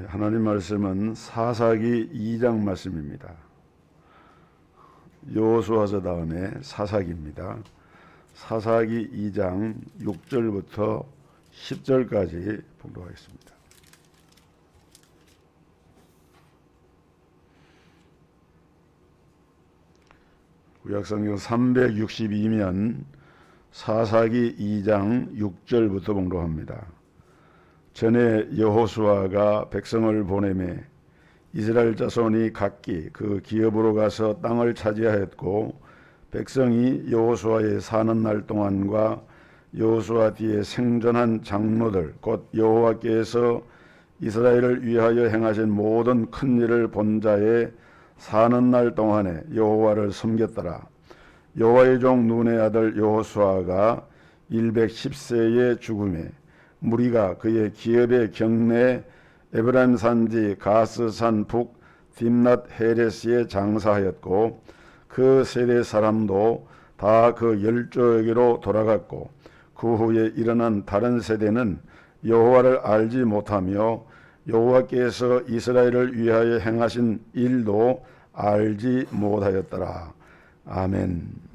하나님 말씀은 사사기 2장 말씀입니다. 여호수아서 다음에 사사기입니다. 사사기 2장 6절부터 10절까지 봉독하겠습니다. 구약성경 362면 사사기 2장 6절부터 봉독합니다. 전에 여호수아가 백성을 보내매 이스라엘 자손이 각기 그 기업으로 가서 땅을 차지하였고, 백성이 여호수아의 사는 날 동안과 여호수아 뒤에 생존한 장로들 곧 여호와께서 이스라엘을 위하여 행하신 모든 큰 일을 본 자의 사는 날 동안에 여호와를 섬겼더라. 여호와의 종 눈의 아들 여호수아가 110세에 죽음에 무리가 그의 기업의 경내 에브라임 산지 가스산 북 딥낫 헤레스에 장사하였고, 그 세대 사람도 다 그 열조에게로 돌아갔고, 그 후에 일어난 다른 세대는 여호와를 알지 못하며 여호와께서 이스라엘을 위하여 행하신 일도 알지 못하였더라. 아멘.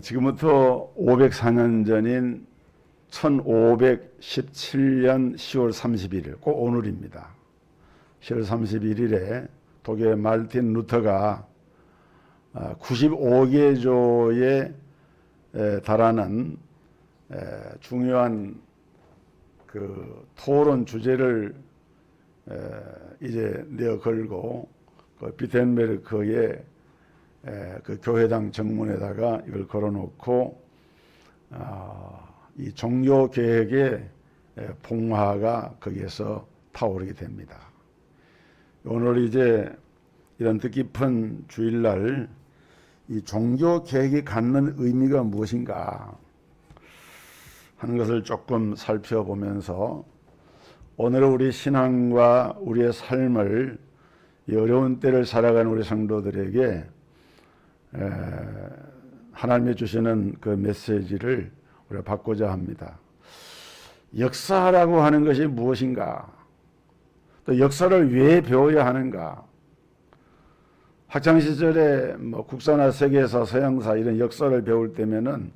지금부터 504년 전인 1517년 10월 31일, 꼭 오늘입니다. 10월 31일에 독일의 말틴 루터가 95개조에 달하는 중요한 그 토론 주제를 이제 내어 걸고, 그 비텐베르크의 그 교회당 정문에다가 이걸 걸어놓고 이 종교 계획의 봉화가 거기에서 타오르게 됩니다. 오늘 이제 이런 뜻깊은 주일날 이 종교 계획이 갖는 의미가 무엇인가 하는 것을 조금 살펴보면서, 오늘 우리 신앙과 우리의 삶을, 이 어려운 때를 살아가는 우리 성도들에게 하나님이 주시는 그 메시지를 우리가 받고자 합니다. 역사라고 하는 것이 무엇인가? 또 역사를 왜 배워야 하는가? 학창시절에 뭐 국사나 세계사, 서양사 이런 역사를 배울 때면은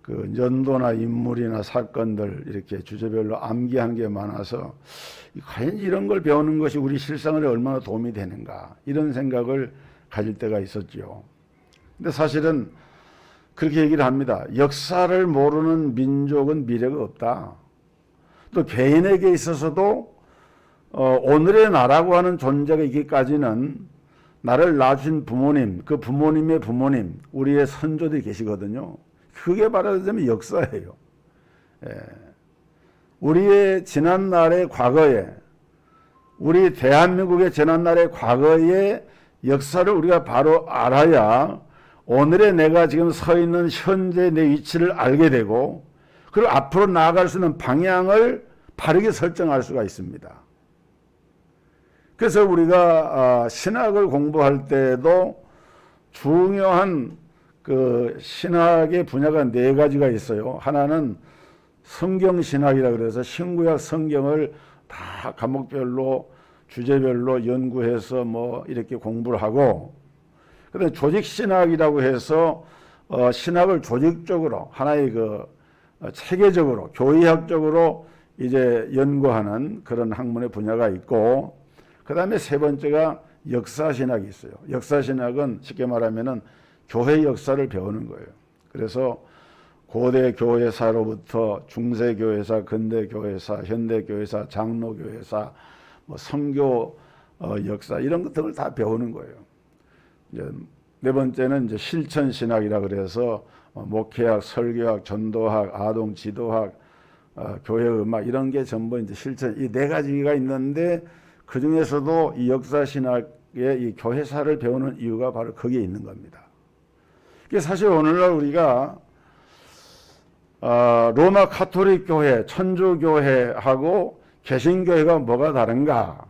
그 연도나 인물이나 사건들 이렇게 주제별로 암기한 게 많아서 과연 이런 걸 배우는 것이 우리 실생활에 얼마나 도움이 되는가, 이런 생각을 가질 때가 있었죠. 근데 사실은 그렇게 얘기를 합니다. 역사를 모르는 민족은 미래가 없다. 또 개인에게 있어서도 오늘의 나라고 하는 존재가 있기까지는 나를 낳으신 부모님, 그 부모님의 부모님, 우리의 선조들이 계시거든요. 그게 말하자면 역사예요. 우리의 지난날의 과거에, 우리 대한민국의 지난날의 과거의 역사를 우리가 바로 알아야 오늘의 내가 지금 서 있는 현재 내 위치를 알게 되고, 그리고 앞으로 나아갈 수 있는 방향을 바르게 설정할 수가 있습니다. 그래서 우리가 신학을 공부할 때도 중요한 그 신학의 분야가 4가지가 있어요. 하나는 성경신학이라 그래서 신구약 성경을 다 과목별로 주제별로 연구해서 뭐 이렇게 공부를 하고, 그다음에 조직신학이라고 해서 신학을 조직적으로 하나의 그 체계적으로 교의학적으로 이제 연구하는 그런 학문의 분야가 있고, 그다음에 3번째가 역사신학이 있어요. 역사신학은 쉽게 말하면은 교회 역사를 배우는 거예요. 그래서 고대 교회사로부터 중세 교회사, 근대 교회사, 현대 교회사, 장로 교회사, 뭐 선교 역사 이런 것들을 다 배우는 거예요. 이제 4번째는 이제 실천신학이라 그래서 목회학, 설교학, 전도학, 아동 지도학, 교회 음악 이런 게 전부 이제 실천, 이 4가지가 있는데, 그 중에서도 이 역사신학의 이 교회사를 배우는 이유가 바로 거기에 있는 겁니다. 사실 오늘날 우리가 로마 카톨릭 교회, 천주교회하고 개신교회가 뭐가 다른가?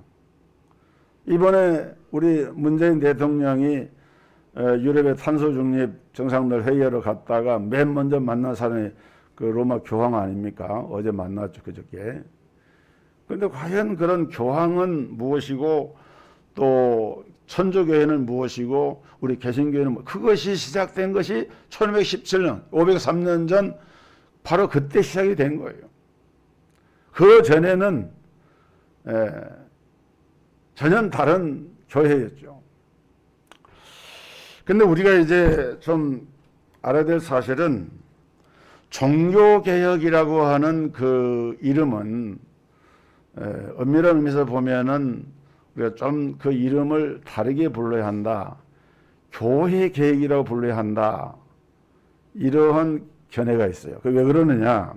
이번에 우리 문재인 대통령이 유럽의 탄소 중립 정상들 회의하러 갔다가 맨 먼저 만난 사람이 그 로마 교황 아닙니까? 어제 만났죠, 그저께. 그런데 과연 그런 교황은 무엇이고 또 천주교회는 무엇이고 우리 개신교회는 그것이 시작된 것이 1517년, 503년 전 바로 그때 시작이 된 거예요. 그 전에는 전혀 다른 교회였죠. 근데 우리가 이제 좀 알아야 될 사실은 종교개혁이라고 하는 그 이름은 엄밀한 의미에서 보면은 우리가 좀 그 이름을 다르게 불러야 한다. 교회개혁이라고 불러야 한다. 이러한 견해가 있어요. 왜 그러느냐?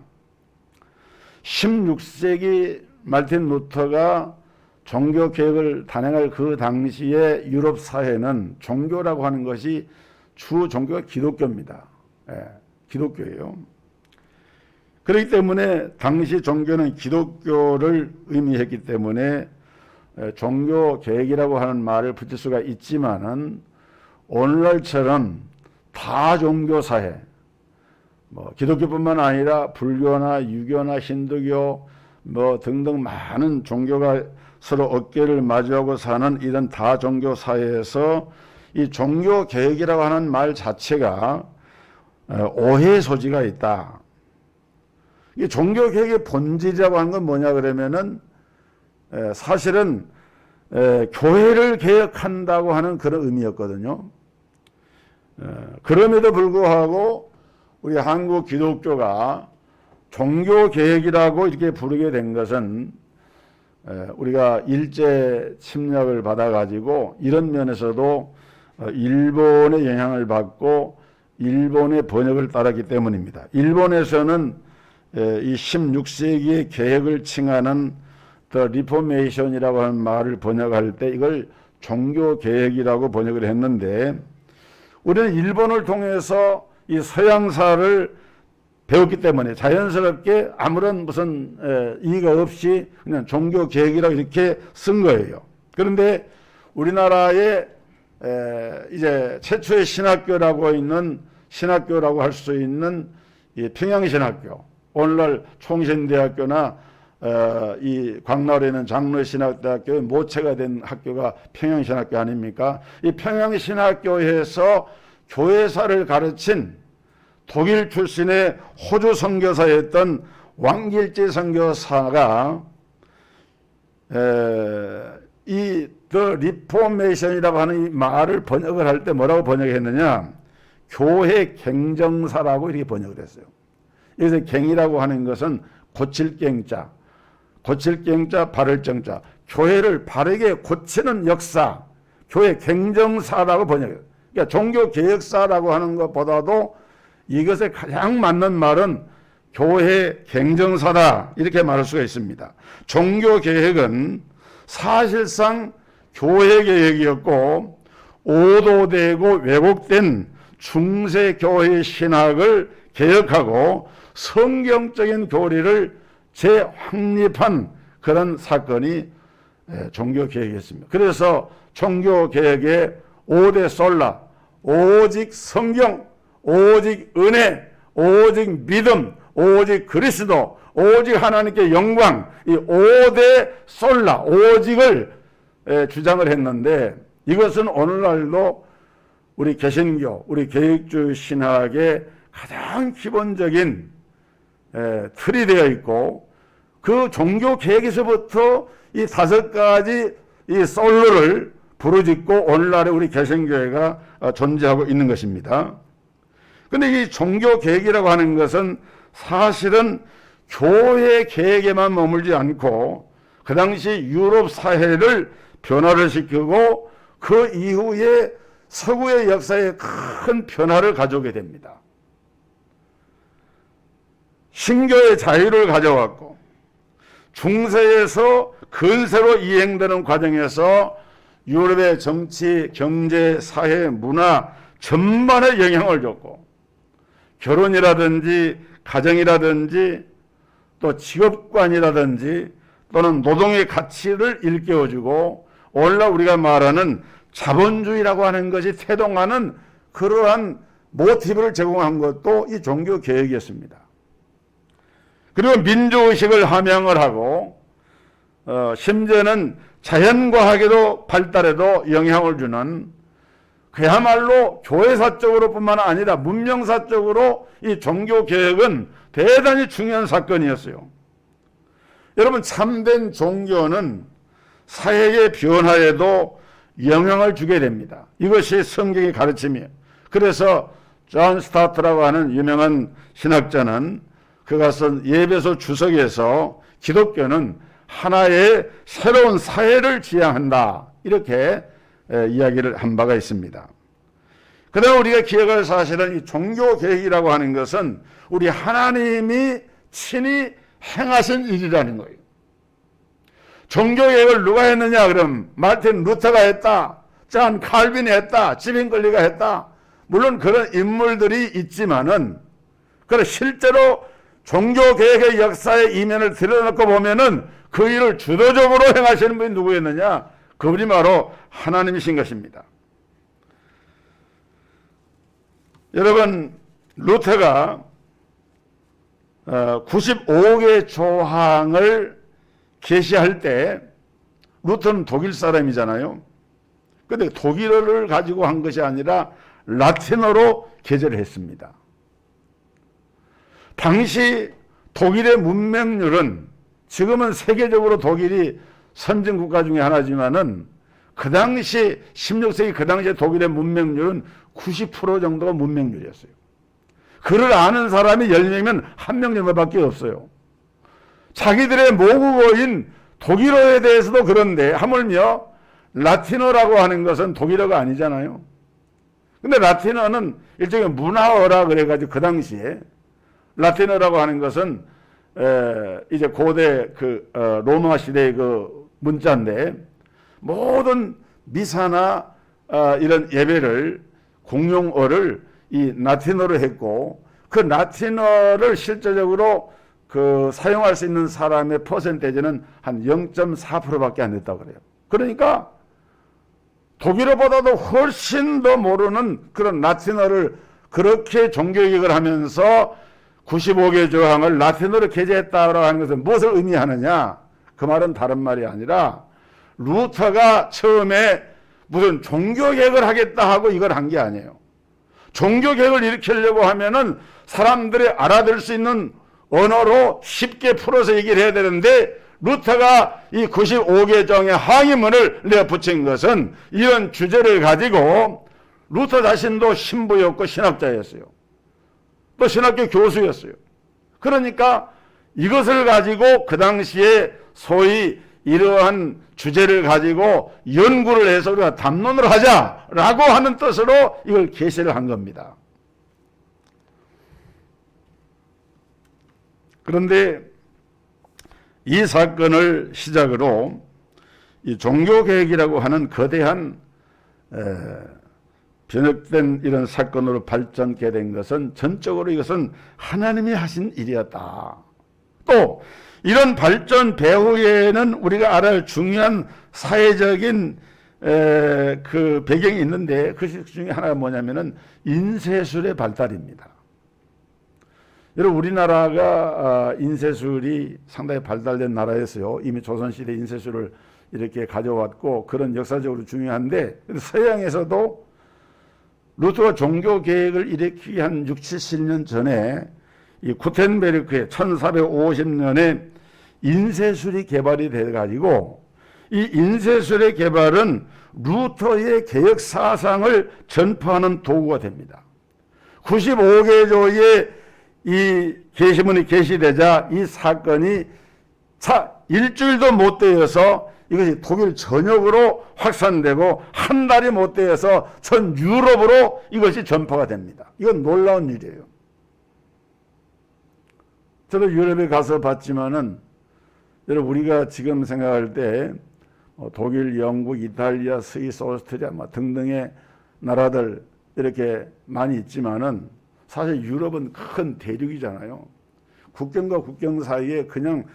16세기 말틴 루터가 종교개혁을 단행할 그 당시에 유럽 사회는 종교라고 하는 것이 주 종교가 기독교입니다. 기독교예요. 그렇기 때문에 당시 종교는 기독교를 의미했기 때문에 종교개혁이라고 하는 말을 붙일 수가 있지만은 오늘날처럼 다종교사회, 기독교뿐만 아니라 불교나 유교나 힌두교 등등 많은 종교가 서로 어깨를 마주하고 사는 이런 다종교 사회에서 이 종교개혁이라고 하는 말 자체가 오해의 소지가 있다. 이 종교개혁의 본질이라고 하는 건 뭐냐 그러면은 사실은 교회를 개혁한다고 하는 그런 의미였거든요. 그럼에도 불구하고 우리 한국 기독교가 종교개혁이라고 이렇게 부르게 된 것은 우리가 일제 침략을 받아가지고 이런 면에서도 일본의 영향을 받고 일본의 번역을 따랐기 때문입니다. 일본에서는 이 16세기의 개혁을 칭하는 The Reformation이라고 하는 말을 번역할 때 이걸 종교개혁이라고 번역을 했는데 우리는 일본을 통해서 이 서양사를 배웠기 때문에 자연스럽게 아무런 무슨 이의가 없이 그냥 종교개혁이라고 이렇게 쓴 거예요. 그런데 우리나라의 이제 최초의 신학교라고 할 수 있는 이 평양신학교, 오늘날 총신대학교나 이 광나루에 있는 장로신학대학교의 모체가 된 학교가 평양신학교 아닙니까? 이 평양신학교에서 교회사를 가르친 독일 출신의 호주 선교사였던 왕길지 선교사가 이 The Reformation이라고 하는 이 말을 번역을 할 때 뭐라고 번역했느냐? 교회 갱정사라고 이렇게 번역을 했어요. 여기서 갱이라고 하는 것은 고칠 갱자, 바를 정자, 교회를 바르게 고치는 역사, 교회 갱정사라고 번역해요. 그러니까 종교개혁사라고 하는 것보다도 이것에 가장 맞는 말은 교회 갱정사다 이렇게 말할 수가 있습니다. 종교개혁은 사실상 교회개혁이었고 오도되고 왜곡된 중세교회 신학을 개혁하고 성경적인 교리를 재확립한 그런 사건이 종교개혁이었습니다. 그래서 종교개혁의 5대 솔라, 오직 성경, 오직 은혜, 오직 믿음, 오직 그리스도, 오직 하나님께 영광, 이 5대 솔라, 오직을 주장을 했는데 이것은 오늘날도 우리 개신교, 우리 개혁주의 신학의 가장 기본적인 틀이 되어 있고 그 종교 개혁에서부터 이 5가지 이 솔로를 부르짖고 오늘날의 우리 개신교회가 존재하고 있는 것입니다. 그런데 이 종교 개혁이라고 하는 것은 사실은 교회 개혁에만 머물지 않고 그 당시 유럽 사회를 변화를 시키고 그 이후에 서구의 역사에 큰 변화를 가져오게 됩니다. 신교의 자유를 가져왔고 중세에서 근세로 이행되는 과정에서 유럽의 정치, 경제, 사회, 문화, 전반에 영향을 줬고, 결혼이라든지 가정이라든지 또 직업관이라든지 또는 노동의 가치를 일깨워주고, 오늘날 우리가 말하는 자본주의라고 하는 것이 태동하는 그러한 모티브를 제공한 것도 이 종교개혁이었습니다. 그리고 민주의식을 함양을 하고 심지어는 자연과학에도 발달에도 영향을 주는, 그야말로 교회사적으로 뿐만 아니라 문명사적으로 이 종교개혁은 대단히 중요한 사건이었어요. 여러분, 참된 종교는 사회의 변화에도 영향을 주게 됩니다. 이것이 성경의 가르침이에요. 그래서 존 스타트라고 하는 유명한 신학자는 그가 쓴 예배소 주석에서 기독교는 하나의 새로운 사회를 지향한다, 이렇게 이야기를 한 바가 있습니다. 그다음 우리가 기억할 사실은 이 종교개혁이라고 하는 것은 우리 하나님이 친히 행하신 일이라는 거예요. 종교개혁을 누가 했느냐? 그럼 마틴 루터가 했다, 존 칼빈이 했다, 지빙글리가 했다. 물론 그런 인물들이 있지만은, 그래 실제로 종교개혁의 역사의 이면을 들여놓고 보면은 그 일을 주도적으로 행하시는 분이 누구였느냐? 그분이 바로 하나님이신 것입니다. 여러분, 루터가 95개 조항을 게시할 때, 루터는 독일 사람이잖아요. 근데 독일어를 가지고 한 것이 아니라 라틴어로 게재를 했습니다. 당시 독일의 문맹률은, 지금은 세계적으로 독일이 선진국가 중에 하나지만은 그 당시 16세기 그 당시에 독일의 문맹률은 90% 정도가 문맹률이었어요. 그를 아는 사람이 10명이면 1명 정도밖에 없어요. 자기들의 모국어인 독일어에 대해서도 그런데 하물며 라틴어라고 하는 것은 독일어가 아니잖아요. 근데 라틴어는 일종의 문화어라 그래가지고 그 당시에 라틴어라고 하는 것은 이제 고대 로마 시대의 그 문자인데, 모든 미사나 이런 예배를 공용어를 이 라틴어로 했고, 그 라틴어를 실제적으로 사용할 수 있는 사람의 퍼센테이지는 한 0.4%밖에 안 됐다고 그래요. 그러니까 독일어보다도 훨씬 더 모르는 그런 라틴어를 그렇게 종교개혁을 하면서 95개 조항을 라틴어로 게재했다고 하는 것은 무엇을 의미하느냐? 그 말은 다른 말이 아니라 루터가 처음에 무슨 종교개혁을 하겠다 하고 이걸 한 게 아니에요. 종교개혁을 일으키려고 하면은 사람들이 알아들을 수 있는 언어로 쉽게 풀어서 얘기를 해야 되는데, 루터가 이 95개 조항의 항의문을 내어 붙인 것은 이런 주제를 가지고, 루터 자신도 신부였고 신학자였어요. 또 신학교 교수였어요. 그러니까 이것을 가지고 그 당시에 소위 이러한 주제를 가지고 연구를 해서 우리가 담론을 하자라고 하는 뜻으로 이걸 게시를 한 겁니다. 그런데 이 사건을 시작으로 이 종교개혁이라고 하는 거대한 변혁된 이런 사건으로 발전케 된 것은 전적으로 이것은 하나님이 하신 일이었다. 또 이런 발전 배후에는 우리가 알아야 할 중요한 사회적인 그 배경이 있는데, 그 중에 하나가 뭐냐면은 인쇄술의 발달입니다. 여러분, 우리나라가 인쇄술이 상당히 발달된 나라였어요. 이미 조선시대 인쇄술을 이렇게 가져왔고 그런 역사적으로 중요한데, 서양에서도 루터가 종교개혁을 일으키기 한 6, 70년 전에 이 구텐베르크에 1450년에 인쇄술이 개발이 돼가지고, 이 인쇄술의 개발은 루터의 개혁 사상을 전파하는 도구가 됩니다. 95개 조의 이 게시문이 게시되자 이 사건이 일주일도 못 되어서 이것이 독일 전역으로 확산되고 한 달이 못 되어서 전 유럽으로 이것이 전파가 됩니다. 이건 놀라운 일이에요. 저도 유럽에 가서 봤지만은, 여러분, 우리가 지금 생각할 때 독일, 영국, 이탈리아, 스위스, 오스트리아 등등의 나라들 이렇게 많이 있지만은 사실 유럽은 큰 대륙이잖아요. 국경과 국경 사이에 그냥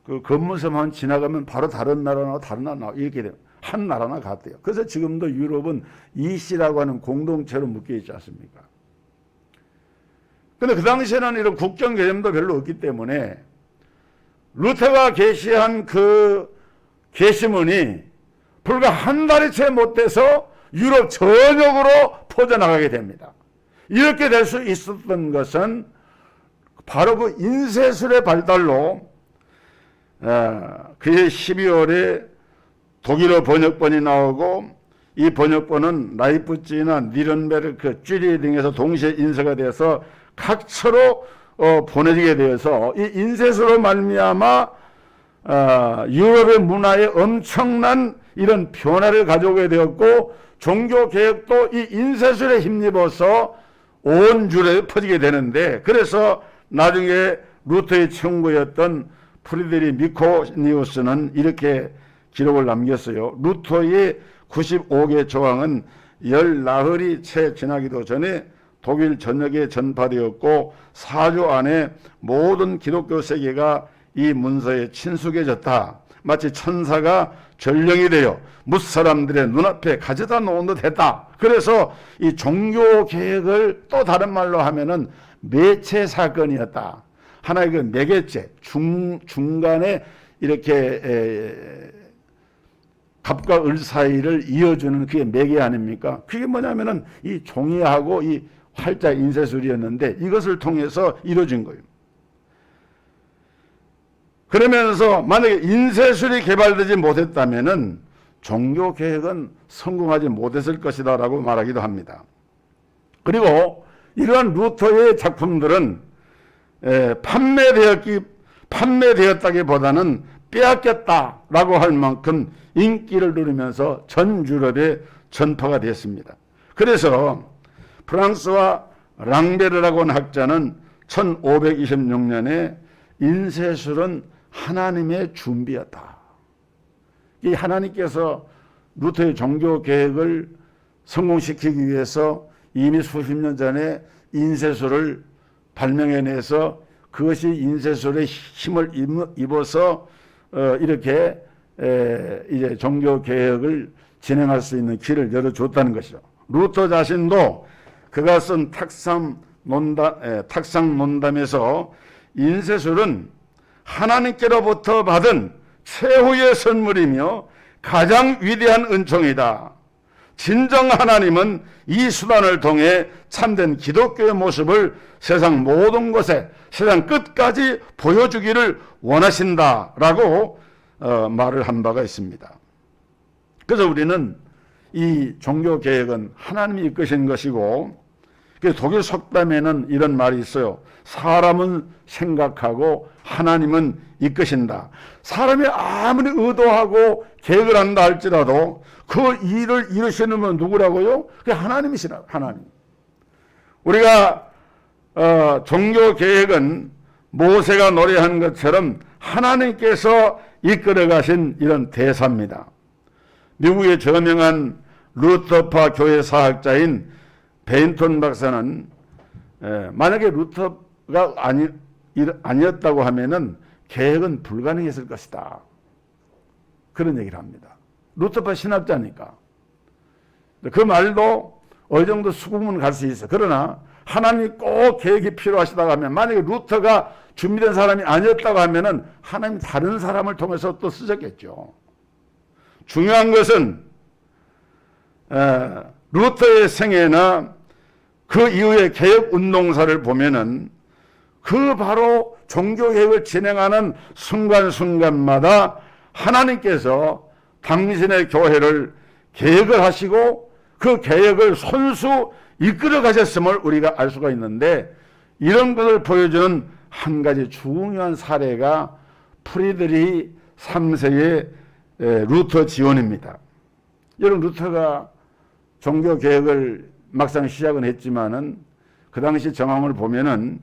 그 건물섬만 지나가면 바로 다른 나라나 다른 나라 이렇게 돼요. 한 나라나 같대요. 그래서 지금도 유럽은 이씨라고 하는 공동체로 묶여 있지 않습니까? 근데 그 당시에는 이런 국경 개념도 별로 없기 때문에 루터가 게시한 그 게시문이 불과 한 달이 채 못 돼서 유럽 전역으로 퍼져나가게 됩니다. 이렇게 될 수 있었던 것은 바로 그 인쇄술의 발달로 그해 12월에 독일어 번역본이 나오고 이 번역본은 라이프치히나 니른베르크, 쥐리 등에서 동시에 인쇄가 돼서 각처로 보내지게 되어서 이 인쇄술로 말미암아 유럽의 문화에 엄청난 이런 변화를 가져오게 되었고 종교 개혁도 이 인쇄술에 힘입어서 온 유럽에 퍼지게 되는데 그래서 나중에 루터의 친구였던 프리드리 미코니우스는 이렇게 기록을 남겼어요. 루터의 95개 조항은 열 나흘이 채 지나기도 전에 독일 전역에 전파되었고 4주 안에 모든 기독교 세계가 이 문서에 친숙해졌다. 마치 천사가 전령이 되어 무사람들의 눈앞에 가져다 놓은 듯 했다. 그래서 이 종교 개혁을 또 다른 말로 하면은 매체 사건이었다. 하나의 그 매개체, 중간에 이렇게 갑과 을 사이를 이어주는 그게 매개 아닙니까? 그게 뭐냐면은 이 종이하고 이 활자 인쇄술이었는데 이것을 통해서 이루어진 거예요. 그러면서 만약에 인쇄술이 개발되지 못했다면은 종교 개혁은 성공하지 못했을 것이다 라고 말하기도 합니다. 그리고 이러한 루터의 작품들은 판매되었다기보다는 빼앗겼다라고 할 만큼 인기를 누리면서 전 유럽에 전파가 됐습니다. 그래서 프랑스와 랑베르라고 하는 학자는 1526년에 인쇄술은 하나님의 준비였다. 이 하나님께서 루터의 종교 개혁을 성공시키기 위해서 이미 수십 년 전에 인쇄술을 발명해내서 그것이 인쇄술의 힘을 입어서 이렇게 이제 종교 개혁을 진행할 수 있는 길을 열어줬다는 것이죠. 루터 자신도 그가 쓴 탁상 논담에서 인쇄술은 하나님께로부터 받은 최후의 선물이며 가장 위대한 은총이다. 진정 하나님은 이 수단을 통해 참된 기독교의 모습을 세상 모든 곳에 세상 끝까지 보여주기를 원하신다라고 말을 한 바가 있습니다. 그래서 우리는 이 종교개혁은 하나님이 이끄신 것이고 독일 속담에는 이런 말이 있어요. 사람은 생각하고 하나님은 이끄신다. 사람이 아무리 의도하고 계획을 한다 할지라도 그 일을 이루시는 분 누구라고요? 그게 하나님이시라. 하나님. 우리가 종교개혁은 모세가 노래한 것처럼 하나님께서 이끌어 가신 이런 대사입니다. 미국의 저명한 루터파 교회 사학자인 베인턴 박사는 만약에 루터가 아니었다고 하면은 개혁은 불가능했을 것이다. 그런 얘기를 합니다. 루터파 신학자니까. 그 말도 어느 정도 수긍은 갈 수 있어. 그러나 하나님이 꼭 개혁이 필요하시다고 하면 만약에 루터가 준비된 사람이 아니었다고 하면은 하나님이 다른 사람을 통해서 또 쓰셨겠죠. 중요한 것은 루터의 생애나 그 이후의 개혁운동사를 보면은 그 바로 종교개혁을 진행하는 순간순간마다 하나님께서 당신의 교회를 개혁을 하시고 그 개혁을 손수 이끌어 가셨음을 우리가 알 수가 있는데 이런 것을 보여주는 한 가지 중요한 사례가 프리드리 3세의 루터 지원입니다. 여러분 루터가 종교개혁을 막상 시작은 했지만은 그 당시 정황을 보면은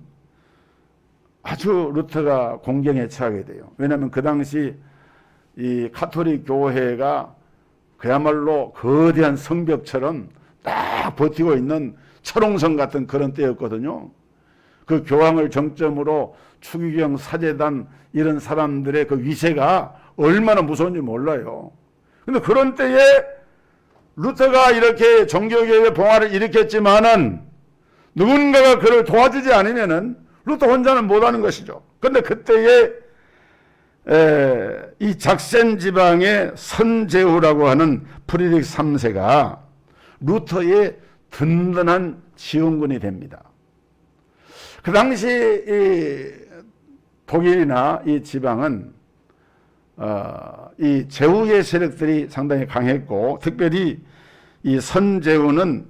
아주 루터가 공경에 처하게 돼요. 왜냐하면 그 당시 이 가톨릭 교회가 그야말로 거대한 성벽처럼 딱 버티고 있는 철옹성 같은 그런 때였거든요. 그 교황을 정점으로 추기경, 사제단 이런 사람들의 그 위세가 얼마나 무서운지 몰라요. 근데 그런 때에 루터가 이렇게 종교개혁의 봉화를 일으켰지만은 누군가가 그를 도와주지 않으면은 루터 혼자는 못하는 것이죠. 근데 그때에 이 작센 지방의 선제후라고 하는 프리드리히 3세가 루터의 든든한 지원군이 됩니다. 그 당시 이 독일이나 이 지방은 이 제후의 세력들이 상당히 강했고, 특별히 이 선제후는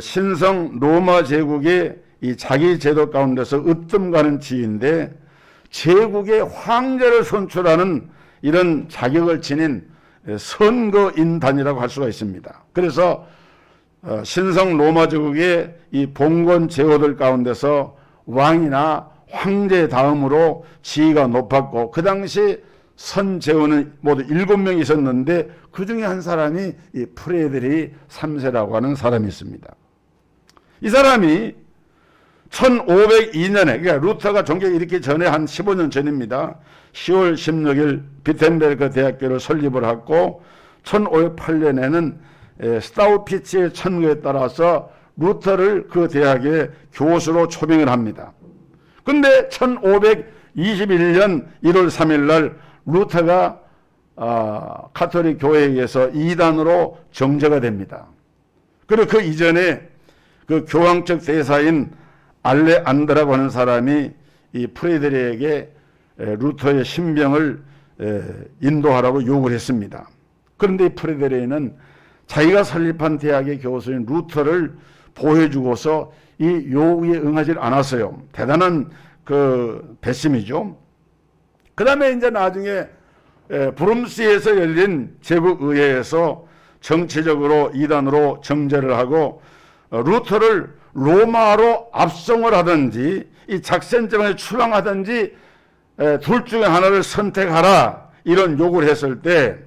신성 로마 제국의 이 자기 제도 가운데서 으뜸가는 지위인데, 제국의 황제를 선출하는 이런 자격을 지닌 선거인단이라고 할 수가 있습니다. 그래서 신성 로마 제국의 이 봉건 제후들 가운데서 왕이나 황제 다음으로 지위가 높았고, 그 당시 선제후는 모두 7명이 있었는데 그 중에 한 사람이 이 프레드리히 3세라고 하는 사람이 있습니다. 이 사람이 1502년에, 그러니까 루터가 종교를 일으키기 전에 한 15년 전입니다. 10월 16일 비텐베르크 대학교를 설립을 하고 1508년에는 스타우피츠의 천거에 따라서 루터를 그 대학의 교수로 초빙을 합니다. 근데 1521년 1월 3일 날 루터가 가톨릭 교회에 의해서 이단으로 정죄가 됩니다. 그리고 그 이전에 그 교황적 대사인 알레안드라고 하는 사람이 이 프레드리히에게 루터의 신병을 인도하라고 요구를 했습니다. 그런데 이 프레드리히는 자기가 설립한 대학의 교수인 루터를 보호해주고서 이 요구에 응하지 않았어요. 대단한 그 배심이죠. 그 다음에 이제 나중에 브룸스에서 열린 제국의회에서 정치적으로 이단으로 정죄를 하고 루터를 로마로 압송을 하든지 이 작센 지방에 추방하든지 둘 중에 하나를 선택하라, 이런 요구를 했을 때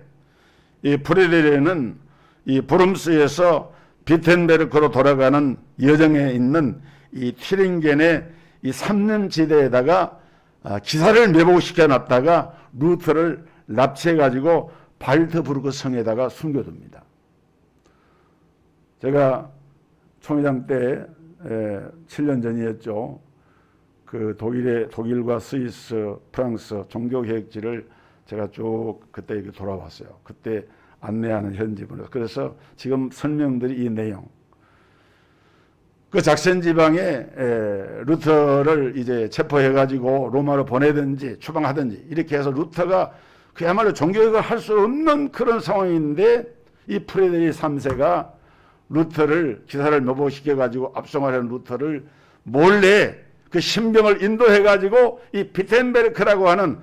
이 프레드리히는 이 브룸스에서 비텐베르크로 돌아가는 여정에 있는 이 튀링겐의 이 삼림지대에다가 기사를 매복시켜 놨다가 루터를 납치해 가지고 발트부르크 성에다가 숨겨둡니다. 제가 총회장 때 7년 전이었죠. 그 독일과 스위스, 프랑스 종교개혁지를 제가 쭉 그때 이렇게 돌아왔어요. 그때 안내하는 현지분으로. 그래서 지금 설명드린 이 내용. 그 작센 지방에 루터를 이제 체포해가지고 로마로 보내든지 추방하든지 이렇게 해서 루터가 그야말로 종교개혁을 할 수 없는 그런 상황인데, 이 프레드리히 3세가 루터를 기사를 매복시켜가지고 압송하려는 루터를 몰래 그 신병을 인도해가지고 이 비텐베르크라고 하는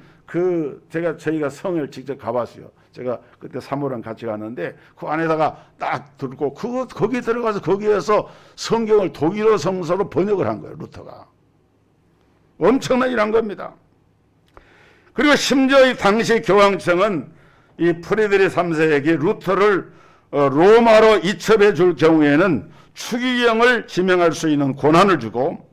저희가 성을 직접 가봤어요. 제가 그때 사모랑 같이 갔는데 그 안에다가 딱 들고 거기 들어가서 거기에서 성경을 독일어 성서로 번역을 한 거예요. 루터가. 엄청난 일한 겁니다. 그리고 심지어 이 당시 교황청은 이 프레드리히 3세에게 루터를 로마로 이첩해 줄 경우에는 추기경을 지명할 수 있는 권한을 주고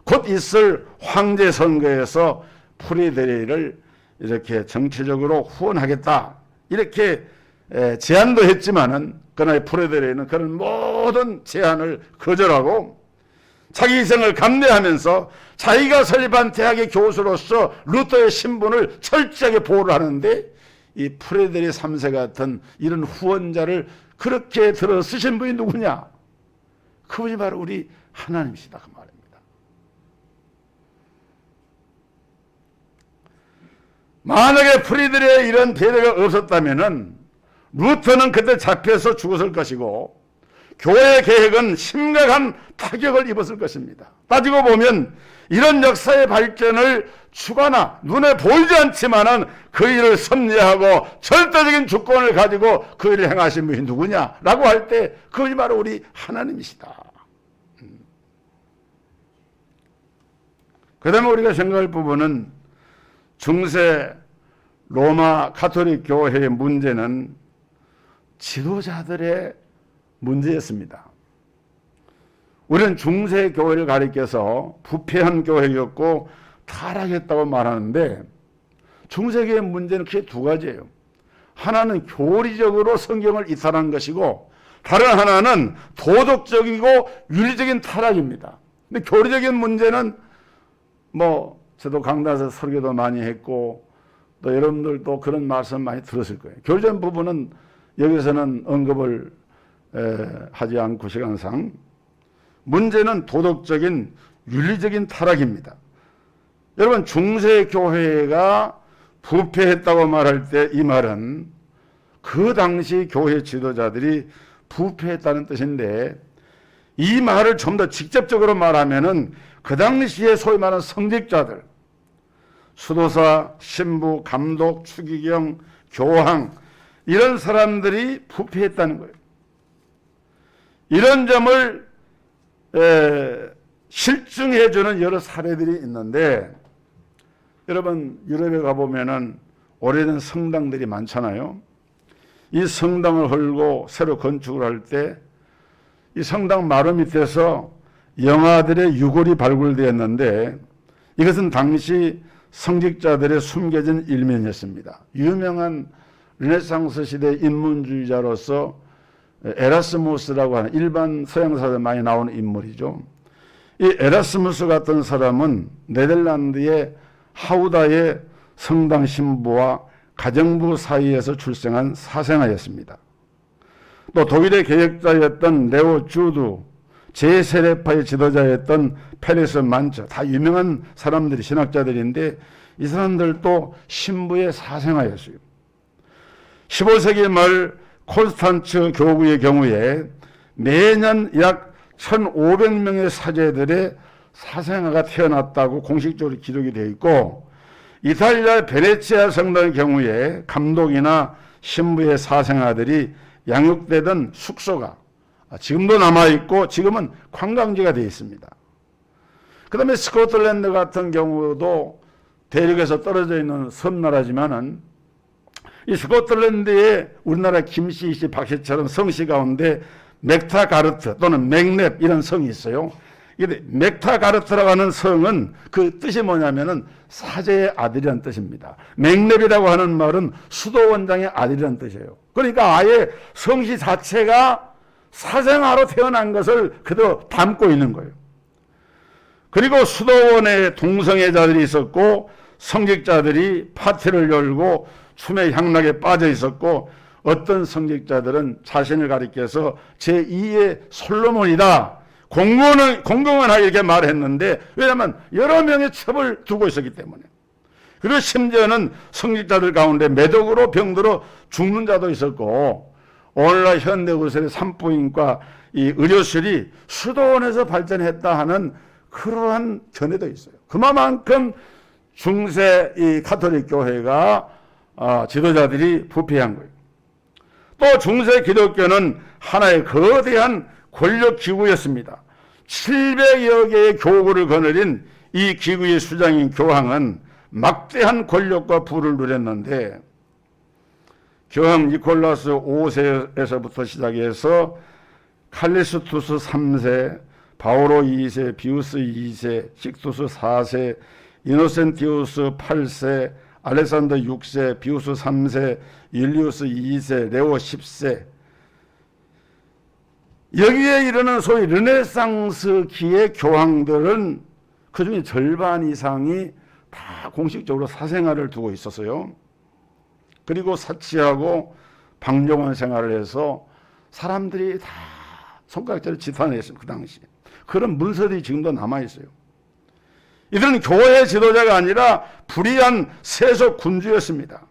곧 있을 황제 선거에서 프레드리히를 이렇게 정치적으로 후원하겠다, 이렇게 제안도 했지만은 그러나 프레드리히는 그런 모든 제안을 거절하고 자기 희생을 감내하면서 자기가 설립한 대학의 교수로서 루터의 신분을 철저하게 보호를 하는데, 이 프레드리히 3세 같은 이런 후원자를 그렇게 들어 쓰신 분이 누구냐? 그분이 바로 우리 하나님이시다, 그 말입니다. 만약에 프레드리히의 이런 배려가 없었다면은 루터는 그때 잡혀서 죽었을 것이고 교회 개혁은 심각한 타격을 입었을 것입니다. 따지고 보면 이런 역사의 발전을 추구하나 눈에 보이지 않지만은 그 일을 섭리하고 절대적인 주권을 가지고 그 일을 행하신 분이 누구냐라고 할 때 그분이 바로 우리 하나님이시다. 그 다음에 우리가 생각할 부분은 중세 로마 가톨릭 교회의 문제는 지도자들의 문제였습니다. 우리는 중세 교회를 가리켜서 부패한 교회였고 타락했다고 말하는데 중세교회 문제는 크게 두 가지예요. 하나는 교리적으로 성경을 이탈한 것이고 다른 하나는 도덕적이고 윤리적인 타락입니다. 근데 교리적인 문제는 저도 강단에서 설교도 많이 했고 또 여러분들도 그런 말씀 많이 들었을 거예요. 교리적인 부분은 여기서는 언급을 하지 않고 시간상 문제는 도덕적인 윤리적인 타락입니다. 여러분 중세교회가 부패했다고 말할 때 이 말은 그 당시 교회 지도자들이 부패했다는 뜻인데 이 말을 좀 더 직접적으로 말하면은 그 당시에 소위 말하는 성직자들, 수도사, 신부, 감독, 추기경, 교황 이런 사람들이 부패했다는 거예요. 이런 점을 실증해주는 여러 사례들이 있는데 여러분 유럽에 가보면은 오래된 성당들이 많잖아요. 이 성당을 헐고 새로 건축을 할 때 이 성당 마루 밑에서 영아들의 유골이 발굴되었는데 이것은 당시 성직자들의 숨겨진 일면이었습니다. 유명한 르네상스 시대 인문주의자로서 에라스무스라고 하는 일반 서양사들 많이 나오는 인물이죠. 이 에라스무스 같은 사람은 네덜란드의 하우다의 성당 신부와 가정부 사이에서 출생한 사생아였습니다. 또 독일의 개혁자였던 레오 주두, 제세례파의 지도자였던 페레스 만처 다 유명한 사람들이 신학자들인데 이 사람들도 신부의 사생아였어요. 15세기 말 콘스탄츠 교구의 경우에 매년 약 1,500명의 사제들의 사생아가 태어났다고 공식적으로 기록이 되어 있고 이탈리아 베네치아 성당의 경우에 감독이나 신부의 사생아들이 양육되던 숙소가 지금도 남아있고 지금은 관광지가 되어 있습니다. 그 다음에 스코틀랜드 같은 경우도 대륙에서 떨어져 있는 섬나라지만은 이 스코틀랜드에 우리나라 김씨, 이씨, 박씨처럼 성씨 가운데 맥타가르트 또는 맥랩 이런 성이 있어요. 맥타가르트라고 하는 성은 그 뜻이 뭐냐면은 사제의 아들이라는 뜻입니다. 맥랩이라고 하는 말은 수도원장의 아들이라는 뜻이에요. 그러니까 아예 성씨 자체가 사생아로 태어난 것을 그대로 담고 있는 거예요. 그리고 수도원에 동성애자들이 있었고 성직자들이 파티를 열고 춤의 향락에 빠져 있었고 어떤 성직자들은 자신을 가리켜서 제2의 솔로몬이다. 공공연하게 이렇게 말했는데 왜냐하면 여러 명의 첩을 두고 있었기 때문에. 그리고 심지어는 성직자들 가운데 매독으로 병들어 죽는 자도 있었고 오늘날 현대의술의 산부인과 이 의료술이 수도원에서 발전했다 하는 그러한 견해도 있어요. 그만큼 중세 이 가톨릭 교회가 지도자들이 부패한 거예요. 또 중세 기독교는 하나의 거대한 권력 기구였습니다. 700여 개의 교구를 거느린 이 기구의 수장인 교황은 막대한 권력과 부를 누렸는데 교황 니콜라스 5세에서부터 시작해서 칼리스투스 3세, 바오로 2세, 비우스 2세, 식투스 4세, 이노센티우스 8세, 알렉산더 6세, 비우스 3세, 율리우스 2세, 레오 10세 여기에 이르는 소위 르네상스기의 교황들은 그중에 절반 이상이 다 공식적으로 사생활을 두고 있었어요. 그리고 사치하고 방종한 생활을 해서 사람들이 다 손가락질을 지탄했습니다. 그 당시에. 그런 문서들이 지금도 남아있어요. 이들은 교회 지도자가 아니라 불의한 세속 군주였습니다.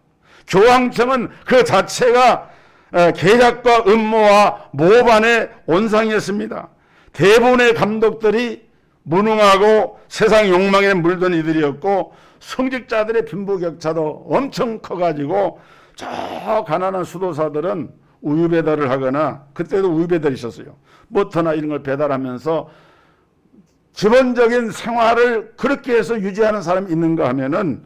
교황청은 그 자체가 계략과 음모와 모반의 온상이었습니다. 대부분의 감독들이 무능하고 세상 욕망에 물든 이들이었고 성직자들의 빈부격차도 엄청 커가지고 저 가난한 수도사들은 우유 배달을 하거나 그때도 우유 배달이 있었어요. 버터나 이런 걸 배달하면서 기본적인 생활을 그렇게 해서 유지하는 사람이 있는가 하면은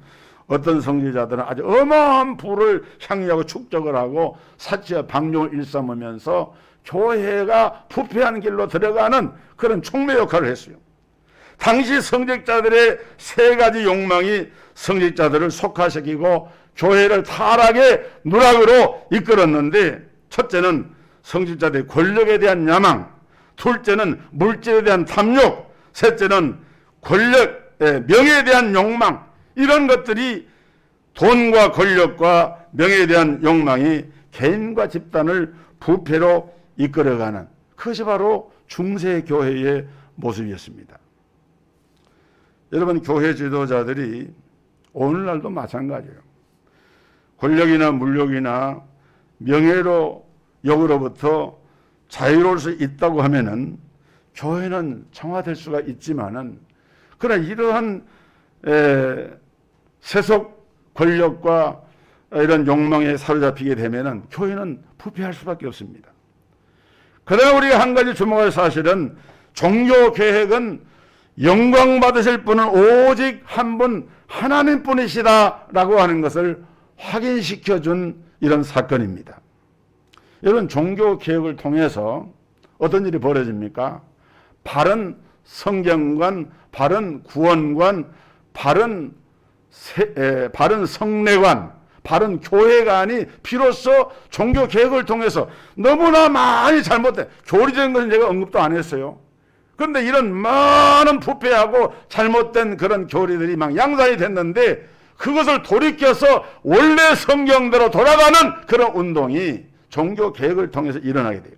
어떤 성지자들은 아주 어마어마한 부를 향유하고 축적을 하고 사치와 방종을 일삼으면서 교회가 부패하는 길로 들어가는 그런 촉매 역할을 했어요. 당시 성직자들의 세 가지 욕망이 성직자들을 속화시키고 교회를 타락의 누락으로 이끌었는데, 첫째는 성직자들의 권력에 대한 야망, 둘째는 물질에 대한 탐욕, 셋째는 권력, 명예에 대한 욕망. 이런 것들이, 돈과 권력과 명예에 대한 욕망이 개인과 집단을 부패로 이끌어가는, 그것이 바로 중세교회의 모습이었습니다. 여러분, 교회 지도자들이 오늘날도 마찬가지예요. 권력이나 물욕이나 명예로 역으로부터 자유로울 수 있다고 하면은 교회는 정화될 수가 있지만은, 그러나 이러한 세속 권력과 이런 욕망에 사로잡히게 되면은 교회는 부패할 수밖에 없습니다. 그러나 우리가 한 가지 주목할 사실은, 종교 계획은 영광 받으실 분은 오직 한 분 하나님뿐이시다라고 하는 것을 확인시켜준 이런 사건입니다. 여러분, 종교 개혁을 통해서 어떤 일이 벌어집니까? 바른 성경관, 바른 구원관, 바른 성례관, 바른 교회관이 비로소 종교 개혁을 통해서 너무나 많이 잘못된, 교리적인 것은 제가 언급도 안 했어요. 그런데 이런 많은 부패하고 잘못된 그런 교리들이 막 양산이 됐는데, 그것을 돌이켜서 원래 성경대로 돌아가는 그런 운동이 종교 개혁을 통해서 일어나게 돼요.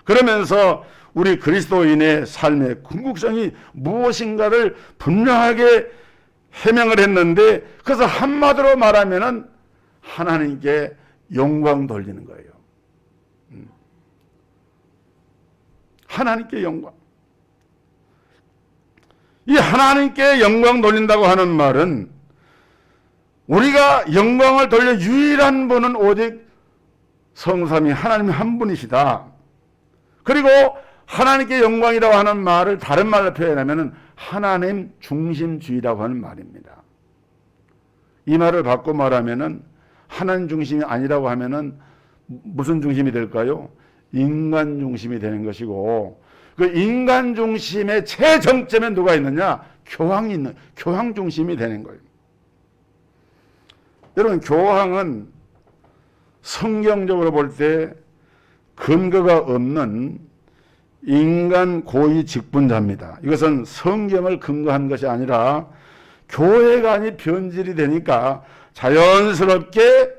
그러면서 우리 그리스도인의 삶의 궁극성이 무엇인가를 분명하게 해명을 했는데, 그래서 한마디로 말하면은 하나님께 영광 돌리는 거예요. 하나님께 영광. 이 하나님께 영광 돌린다고 하는 말은, 우리가 영광을 돌릴 유일한 분은 오직 성삼위 하나님 한 분이시다. 그리고 하나님께 영광이라고 하는 말을 다른 말로 표현하면 하나님 중심주의라고 하는 말입니다. 이 말을 바꿔 말하면 하나님 중심이 아니라고 하면 무슨 중심이 될까요? 인간 중심이 되는 것이고, 그 인간 중심의 최정점에 누가 있느냐? 교황이 있는, 교황 중심이 되는 거예요. 여러분, 교황은 성경적으로 볼 때 근거가 없는 인간 고위 직분자입니다. 이것은 성경을 근거한 것이 아니라 교회관이 변질이 되니까 자연스럽게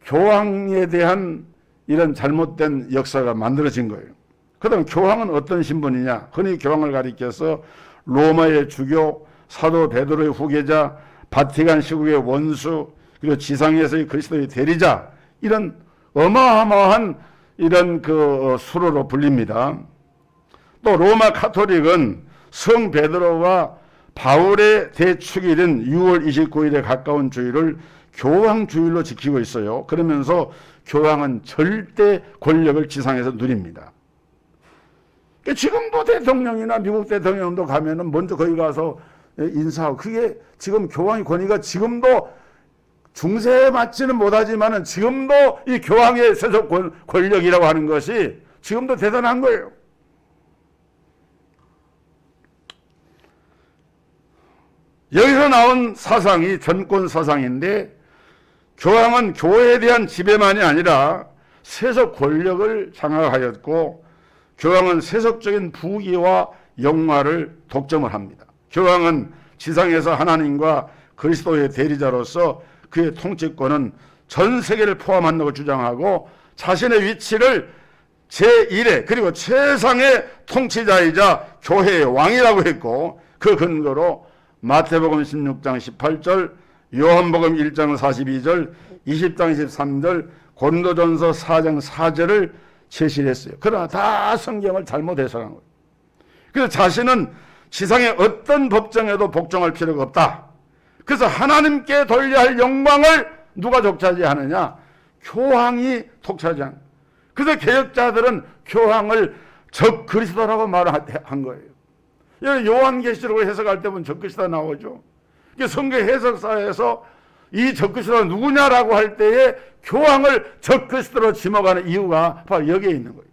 교황에 대한 이런 잘못된 역사가 만들어진 거예요. 그다음 교황은 어떤 신분이냐? 흔히 교황을 가리켜서 로마의 주교, 사도 베드로의 후계자, 바티칸 시국의 원수, 그리고 지상에서의 그리스도의 대리자, 이런 어마어마한 이런 그 수로로 불립니다. 또 로마 카톨릭은 성 베드로와 바울의 대축일인 6월 29일에 가까운 주일을 교황 주일로 지키고 있어요. 그러면서 교황은 절대 권력을 지상에서 누립니다. 지금도 대통령이나 미국 대통령도 가면은 먼저 거기 가서 인사하고, 그게 지금 교황의 권위가 지금도 중세에 맞지는 못하지만은 지금도 이 교황의 세속 권력이라고 하는 것이 지금도 대단한 거예요. 여기서 나온 사상이 전권 사상인데, 교황은 교회에 대한 지배만이 아니라 세속 권력을 장악하였고, 교황은 세속적인 부귀와 영화를 독점을 합니다. 교황은 지상에서 하나님과 그리스도의 대리자로서 그의 통치권은 전 세계를 포함한다고 주장하고, 자신의 위치를 제1의 그리고 최상의 통치자이자 교회의 왕이라고 했고, 그 근거로 마태복음 16장 18절, 요한복음 1장 42절, 20장 23절, 고린도전서 4장 4절을 제시를 했어요. 그러나 다 성경을 잘못 해석한 거예요. 그래서 자신은 지상의 어떤 법정에도 복종할 필요가 없다. 그래서 하나님께 돌려야 할 영광을 누가 독차지하느냐? 교황이 독차지한. 그래서 개혁자들은 교황을 적 그리스도라고 말한 거예요. 요한계시록을 해석할 때 보면 적 그리스도 나오죠. 성경 해석사에서 이 적그리스도가 누구냐라고 할 때에 교황을 적그리스도로 지목하는 이유가 바로 여기에 있는 거예요.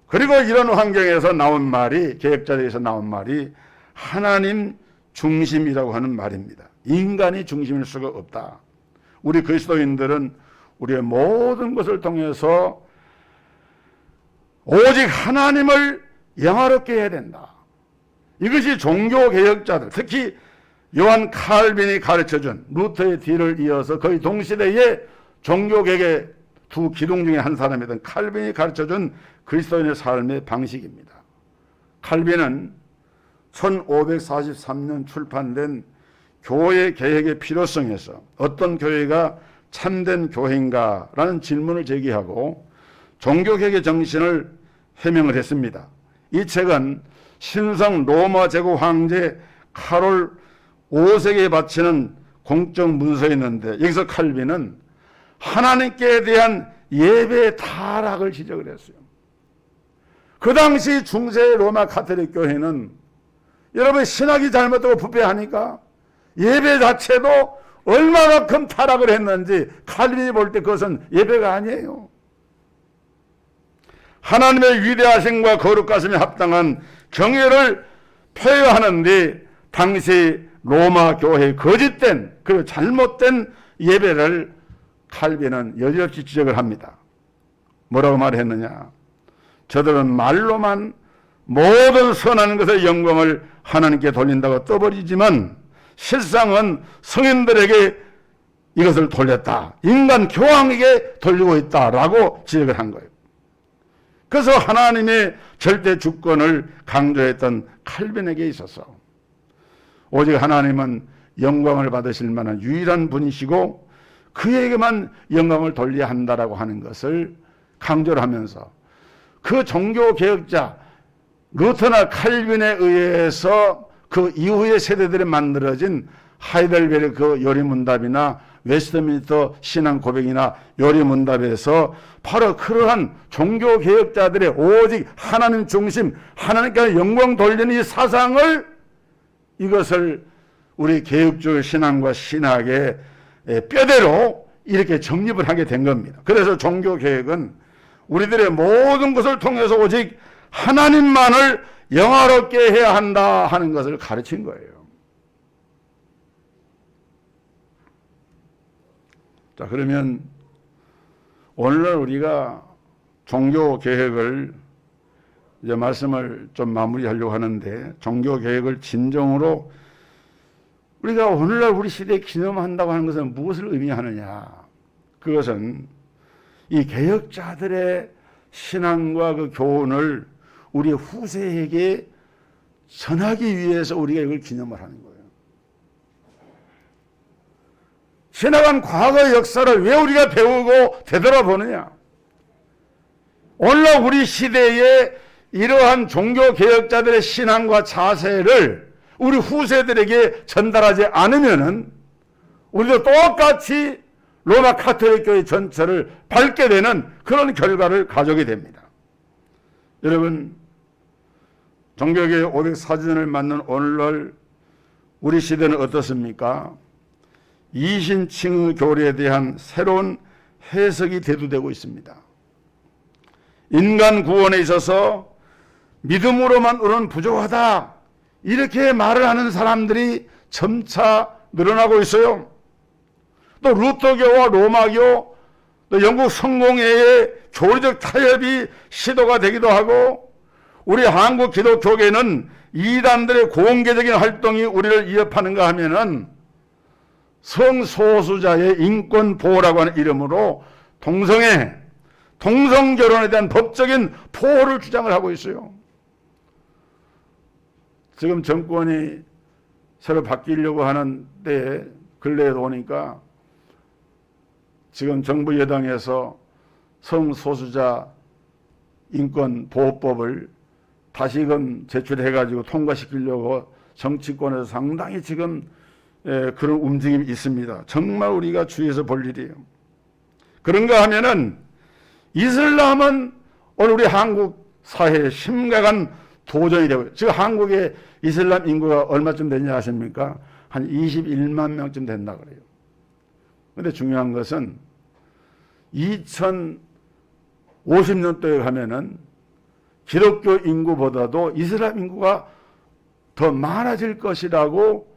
그리고 이런 환경에서 나온 말이, 개혁자들에서 나온 말이 하나님 중심이라고 하는 말입니다. 인간이 중심일 수가 없다. 우리 그리스도인들은 우리의 모든 것을 통해서 오직 하나님을 영화롭게 해야 된다. 이것이 종교개혁자들, 특히 요한 칼빈이 가르쳐준 루터의 뒤를 이어서 거의 동시대에 종교개혁의 두 기둥 중에 한 사람이던 칼빈이 가르쳐준 그리스도인의 삶의 방식입니다. 칼빈은 1543년 출판된 교회 개혁의 필요성에서 어떤 교회가 참된 교회인가라는 질문을 제기하고 종교개혁의 정신을 해명을 했습니다. 이 책은 신성 로마 제국 황제 카롤 5세기에 바치는 공적 문서였는데 여기서 칼빈은 하나님께 대한 예배의 타락을 지적을 했어요. 그 당시 중세 로마 가톨릭 교회는 여러분 신학이 잘못되고 부패하니까 예배 자체도 얼마나 큰 타락을 했는지 칼빈이 볼 때 그것은 예배가 아니에요. 하나님의 위대하심과 거룩하심에 합당한 경외를 표현하는데 당시 로마 교회의 거짓된 그리고 잘못된 예배를 칼빈은 여지없이 지적을 합니다. 뭐라고 말했느냐? 저들은 말로만 모든 선한 것의 영광을 하나님께 돌린다고 떠버리지만 실상은 성인들에게 이것을 돌렸다. 인간 교황에게 돌리고 있다라고 지적을 한 거예요. 그래서 하나님의 절대 주권을 강조했던 칼빈에게 있어서 오직 하나님은 영광을 받으실 만한 유일한 분이시고 그에게만 영광을 돌려야 한다라고 하는 것을 강조를 하면서 그 종교개혁자 루터나 칼빈에 의해서 그 이후의 세대들이 만들어진 하이델베르 그 요리문답이나 웨스트민스터 신앙 고백이나 요리문답에서 바로 그러한 종교개혁자들의 오직 하나님 중심, 하나님께 영광 돌리는 이 사상을 이것을 우리 개혁주의 신앙과 신학의 뼈대로 이렇게 정립을 하게 된 겁니다. 그래서 종교개혁은 우리들의 모든 것을 통해서 오직 하나님만을 영화롭게 해야 한다 하는 것을 가르친 거예요. 자, 그러면 오늘날 우리가 종교개혁을 이제 말씀을 좀 마무리하려고 하는데 종교개혁을 진정으로 우리가 오늘날 우리 시대에 기념한다고 하는 것은 무엇을 의미하느냐? 그것은 이 개혁자들의 신앙과 그 교훈을 우리 후세에게 전하기 위해서 우리가 이걸 기념을 하는 거예요. 지나간 과거 역사를 왜 우리가 배우고 되돌아보느냐? 오늘날 우리 시대에 이러한 종교개혁자들의 신앙과 자세를 우리 후세들에게 전달하지 않으면은 우리도 똑같이 로마 가톨릭 교회 전체를 밟게 되는 그런 결과를 가져오게 됩니다. 여러분, 종교개혁 504주년을 맞는 오늘날 우리 시대는 어떻습니까? 이신칭의 교리에 대한 새로운 해석이 대두되고 있습니다. 인간 구원에 있어서 믿음으로만으로는 부족하다, 이렇게 말을 하는 사람들이 점차 늘어나고 있어요. 또 루터교와 로마교, 또 영국 성공회의 교리적 타협이 시도가 되기도 하고 우리 한국 기독교계는 이단들의 공개적인 활동이 우리를 위협하는가 하면은 성소수자의 인권 보호라고 하는 이름으로 동성애, 동성결혼에 대한 법적인 보호를 주장을 하고 있어요. 지금 정권이 새로 바뀌려고 하는 때에 근래에 오니까 지금 정부 여당에서 성소수자 인권보호법을 다시금 제출해가지고 통과시키려고 정치권에서 상당히 지금 그런 움직임이 있습니다. 정말 우리가 주의해서 볼 일이에요. 그런가 하면은 이슬람은 오늘 우리 한국 사회에 심각한 도전이 되고, 지금 한국의 이슬람 인구가 얼마쯤 되냐 아십니까? 한 21만 명쯤 된다 그래요. 근데 중요한 것은 2050년도에 가면은 기독교 인구보다도 이슬람 인구가 더 많아질 것이라고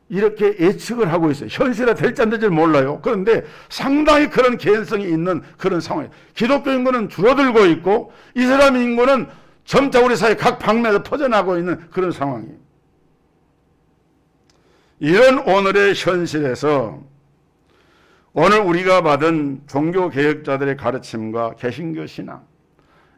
이렇게 예측을 하고 있어요. 현실화 될지 안 될지 몰라요. 그런데 상당히 그런 개연성이 있는 그런 상황이에요. 기독교 인구는 줄어들고 있고 이슬람 인구는 점차 우리 사회 각 방면에서 퍼져나가고 있는 그런 상황이에요. 이런 오늘의 현실에서 오늘 우리가 받은 종교개혁자들의 가르침과 개신교 신앙,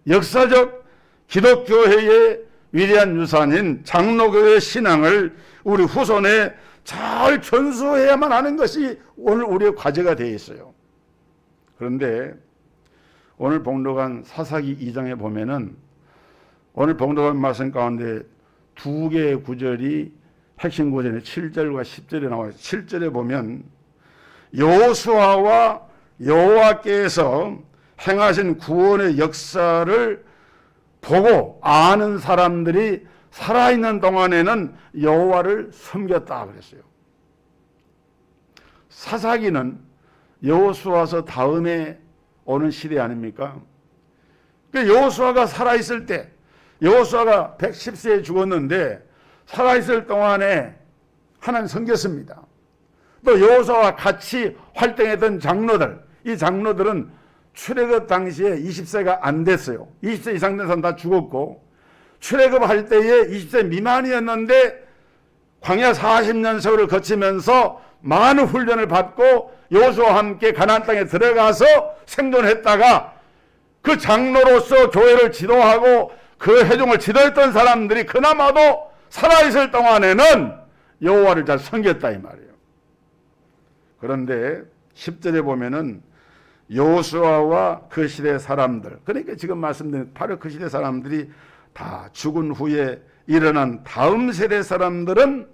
역사적 기독교회의 위대한 유산인 장로교의 신앙을 우리 후손에 잘 전수해야만 하는 것이 오늘 우리의 과제가 되어 있어요. 그런데 오늘 봉독한 사사기 2장에 보면은 오늘 봉독한 말씀 가운데 두 개의 구절이 핵심 구절이 7절과 10절에 나와요. 7절에 보면 여호수아와 여호와께서 행하신 구원의 역사를 보고 아는 사람들이 살아있는 동안에는 여호와를 섬겼다 그랬어요. 사사기는 여호수아서 다음에 오는 시대 아닙니까? 여호수아가 살아있을 때, 여호수아가 110세에 죽었는데 살아있을 동안에 하나님 섬겼습니다. 또 여호수아와 같이 활동했던 장로들, 이 장로들은 출애굽 당시에 20세가 안 됐어요. 20세 이상 된 사람 다 죽었고, 출애굽할 때에 20세 미만이었는데 광야 40년 세월을 거치면서 많은 훈련을 받고 여호수아와 함께 가나안 땅에 들어가서 생존했다가 그 장로로서 교회를 지도하고 그 회중을 지도했던 사람들이 그나마도 살아있을 동안에는 여호와를 잘 섬겼다 이 말이에요. 그런데 10절에 보면은 여호수아와 그 시대 사람들, 그러니까 지금 말씀드린 바로 그 시대 사람들이 다 죽은 후에 일어난 다음 세대 사람들은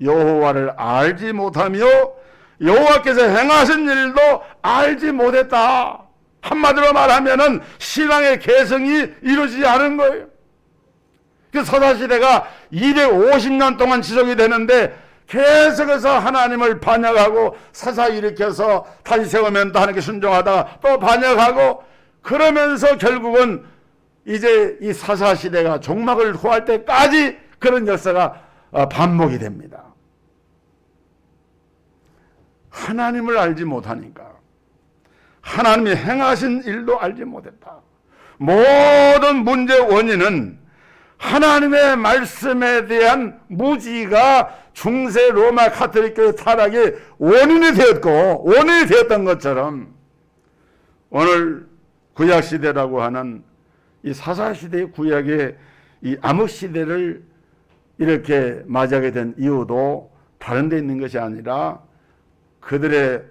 여호와를 알지 못하며 여호와께서 행하신 일도 알지 못했다. 한마디로 말하면은 신앙의 개성이 이루어지지 않은 거예요. 그 사사시대가 250년 동안 지속이 되는데 계속해서 하나님을 반역하고 사사 일으켜서 다시 세우면 또 하나님께 순종하다가 또 반역하고 그러면서 결국은 이제 이 사사시대가 종막을 후할 때까지 그런 역사가 반복이 됩니다. 하나님을 알지 못하니까 하나님이 행하신 일도 알지 못했다. 모든 문제의 원인은 하나님의 말씀에 대한 무지가 중세 로마 카톨릭교의 타락의 원인이 되었던 것처럼 오늘 구약시대라고 하는 이 사사시대의 구약의 이 암흑시대를 이렇게 맞이하게 된 이유도 다른 데 있는 것이 아니라 그들의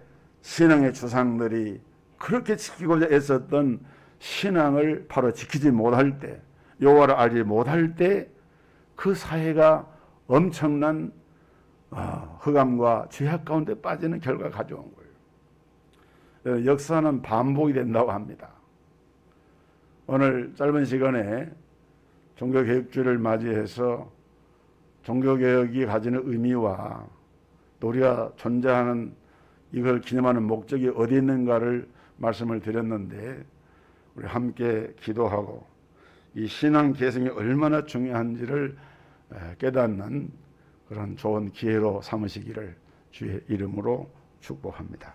신앙의 주상들이 그렇게 지키고자 애썼던 신앙을 바로 지키지 못할 때, 여호와를 알지 못할 때 그 사회가 엄청난 흑암과 죄악 가운데 빠지는 결과를 가져온 거예요. 역사는 반복이 된다고 합니다. 오늘 짧은 시간에 종교개혁주를 맞이해서 종교개혁이 가지는 의미와 또 우리가 존재하는 이걸 기념하는 목적이 어디 있는가를 말씀을 드렸는데 우리 함께 기도하고 이 신앙 개성이 얼마나 중요한지를 깨닫는 그런 좋은 기회로 삼으시기를 주의 이름으로 축복합니다.